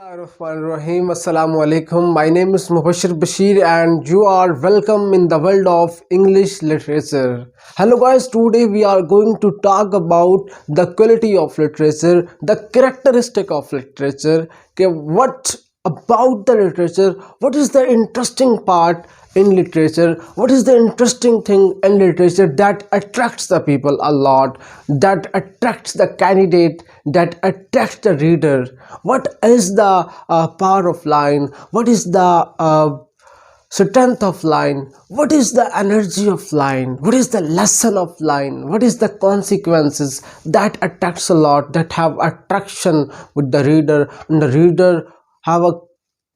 Rahim. Assalamu alaikum. My name is Mubbashir Bashir and you are welcome in the world of English literature. Hello guys, today we are going to talk about the quality of literature, the characteristic of literature. Okay, what about the literature? What is the interesting part in literature? What is the interesting thing in literature that attracts the people a lot, that attracts the candidate, that attracts the reader? What is the power of line? What is the strength of line? What is the energy of line? What is the lesson of line? What is the consequences that attracts a lot, that have attraction with the reader, and the reader have a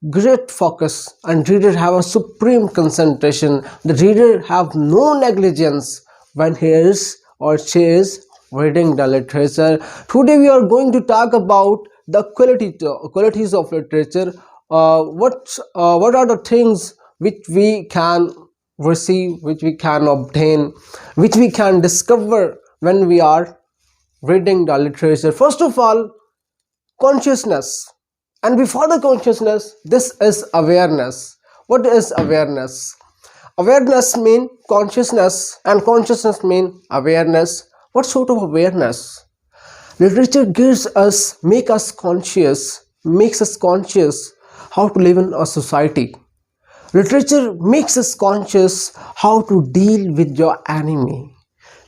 great focus, and reader have a supreme concentration. The reader have no negligence when he is or she is reading the literature. Today we are going to talk about the qualities of literature. What are the things which we can receive, which we can obtain, which we can discover when we are reading the literature? First of all, consciousness. And before the consciousness, this is awareness. What is awareness? Awareness mean consciousness, and consciousness mean awareness. What sort of awareness? Literature makes us conscious how to live in a society. Literature makes us conscious how to deal with your enemy.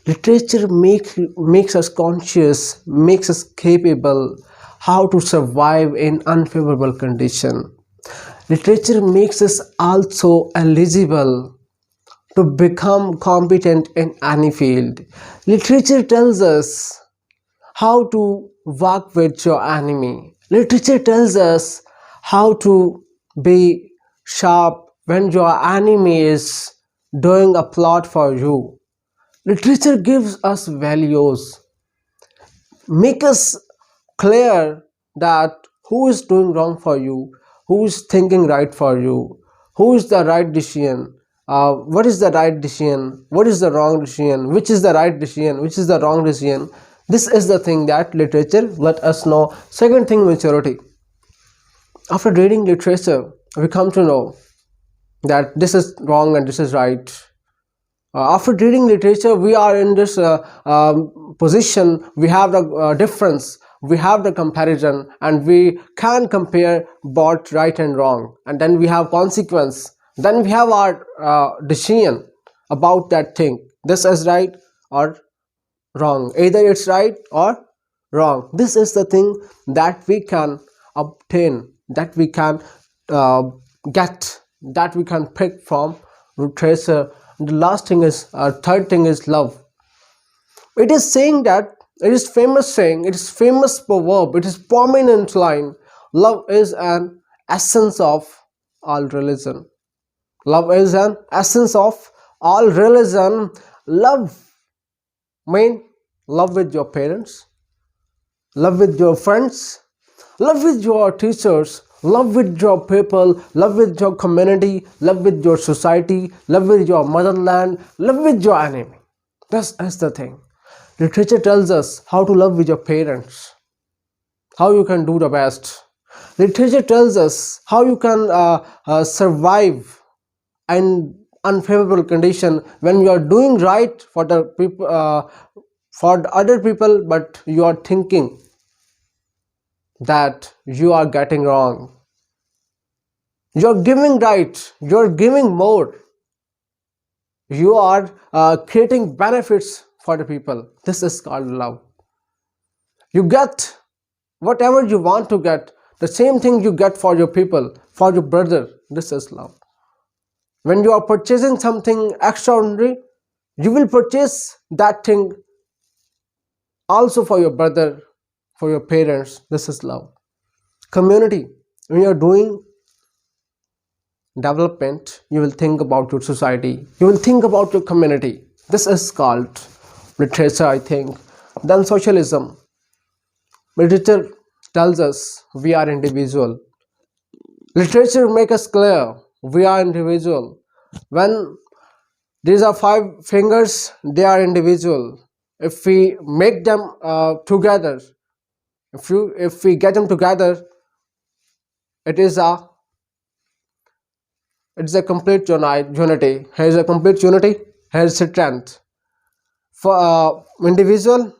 Literature makes us conscious, makes us capable how to survive in unfavorable condition. Literature makes us also eligible to become competent in any field. Literature tells us how to work with your enemy. Literature tells us how to be sharp when your enemy is doing a plot for you. Literature gives us values, make us clear that who is doing wrong for you, who is thinking right for you, who is the right decision, what is the right decision, what is the wrong decision, which is the right decision, which is the wrong decision. This is the thing that literature let us know. Second thing, maturity. After reading literature, we come to know that this is wrong and this is right. After reading literature, we are in this position, we have the difference, we have the comparison, and we can compare both right and wrong, and then we have consequence, then we have our decision about that thing. This is right or wrong, either it's right or wrong. This is the thing that we can obtain, that we can get, that we can pick from literature. The last thing is, third thing is love. It is saying that, it is famous saying, it is famous proverb, it is prominent line. Love is an essence of all religion. Love is an essence of all religion. Love mean love with your parents, love with your friends, love with your teachers, love with your people, love with your community, love with your society, love with your motherland, love with your enemy. This is the thing. Literature tells us how to love with your parents, how you can do the best. Literature tells us how you can survive in unfavorable condition when you are doing right for the people, for the other people, but you are thinking that you are getting wrong. You're giving right, you're giving more, you are creating benefits for the people. This is called love. You get whatever you want to get, the same thing you get for your people, for your brother. This is love. When you are purchasing something extraordinary, you will purchase that thing also for your brother, for your parents. This is love. Community. When you are doing development, you will think about your society, you will think about your community. This is called literature, I think. Then socialism. Literature tells us we are individual. Literature makes us clear we are individual. When these are 5 fingers, they are individual. If we make them together, if we get them together, it is a it's a complete unity. Here is a complete unity. Here is strength for individual,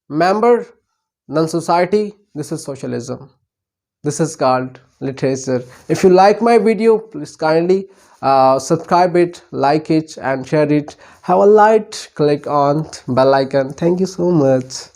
member, non-society. This is socialism. This is called literature. If you like my video, please kindly subscribe it, like it, and share it. Have a light, click on bell icon. Thank you so much.